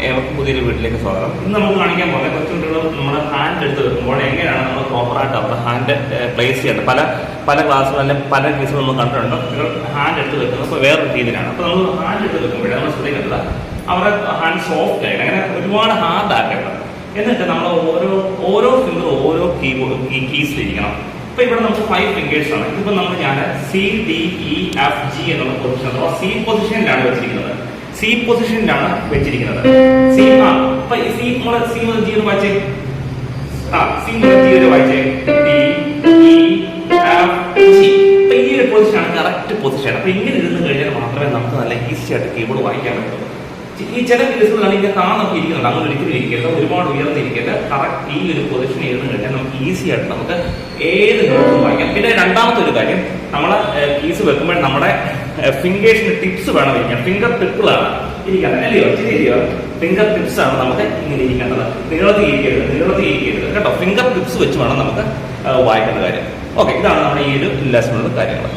ഏവർക്കും പുതിയൊരു വീട്ടിലേക്ക് സ്വാഗതം. ഇന്ന് നമുക്ക് കാണിക്കാൻ പോകുന്നത് കൊച്ചുകുട്ടികൾ നമ്മുടെ ഹാൻഡ് എടുത്ത് വെക്കുമ്പോൾ എങ്ങനെയാണ് നമ്മൾ പ്രോപ്പറായിട്ട് അവരുടെ ഹാൻഡ് പ്ലേസ് ചെയ്യേണ്ടത്. പല ക്ലാസ്സുകൾ അല്ലെങ്കിൽ പല കേസുകൾ നമ്മൾ കണ്ടിട്ടുണ്ട്. കുട്ടികൾ ഹാൻഡ് എടുത്ത് വെക്കുന്നത് ഇപ്പോൾ വേറൊരു രീതിയിലാണ്. അപ്പോൾ നമ്മൾ ഹാൻഡ് എടുത്ത് വെക്കുമ്പോഴേ നമ്മൾ ശ്രദ്ധിക്കേണ്ടത് അവരുടെ ഹാൻഡ് സോഫ്റ്റ് ആയിട്ട് അങ്ങനെ ഒരുപാട് ഹാർഡ് ആക്കേണ്ടത്. എന്നിട്ട് നമ്മൾ ഓരോ ഫിംഗർ ഓരോ കീസിലിരിക്കണം. ഇപ്പൊ ഇവിടെ നമുക്ക് 5 ഫിംഗേഴ്സ് ആണ്. ഇതിപ്പോ ഞാൻ CDEFG എന്നുള്ള പൊസിഷൻ അഥവാ സി പൊസിഷനിലാണ് വെച്ചിരിക്കുന്നത്. സി പൊസിഷനിലാണ് വെച്ചിരിക്കുന്നത്. അപ്പൊ സി മുതൽ G എന്ന് വായിച്ചേ. സി മുതൽ G വരെ വായിച്ചേ. DEFG. അപ്പൊ ഈ ഒരു പൊസിഷനാണ് കറക്റ്റ് പൊസിഷൻ. അപ്പൊ ഇങ്ങനെ ഇരുന്ന് കഴിഞ്ഞാൽ മാത്രമേ നമുക്ക് നല്ല ഈസി ആയിട്ട് കീബോർഡ് വായിക്കാൻ പറ്റൂ. ഈ ചില കേസുകളാണ് ഇങ്ങനെ താന്നൊക്കെ ഇരിക്കുന്നുണ്ട്. അങ്ങനെ ഒരിക്കലും ഇരിക്കരുത്, ഒരുപാട് ഉയർന്നിരിക്കരുത്. കറക്റ്റ് ഈ ഒരു പൊസിഷനിൽ ഇരുന്ന് കഴിഞ്ഞാൽ നമുക്ക് ഈസി ആയിട്ട് നമുക്ക് ഏത് നോട്ടും വായിക്കാം. പിന്നെ രണ്ടാമത്തെ ഒരു കാര്യം, നമ്മളെ കീസ് വെക്കുമ്പോൾ നമ്മുടെ ഫിംഗേഴ്സിന് ടിപ്സ് വേണം ഇരിക്കാൻ. ഫിംഗർ ടിപ്പുകളാണ് ഇരിക്കുന്നത്, അല്ലയോ? ശരിയോ? ഫിംഗർ ടിപ്സ് ആണ് നമുക്ക് ഇങ്ങനെ ഇരിക്കേണ്ടത്. നീളത്തിൽ ഇരിക്കരുത് കേട്ടോ. ഫിംഗർ ടിപ്സ് വെച്ച് വേണം നമുക്ക് വായിക്കേണ്ട കാര്യം. ഓക്കെ, ഇതാണ് നമ്മുടെ ഈ ഒരു ലെസണിലുള്ള കാര്യങ്ങൾ.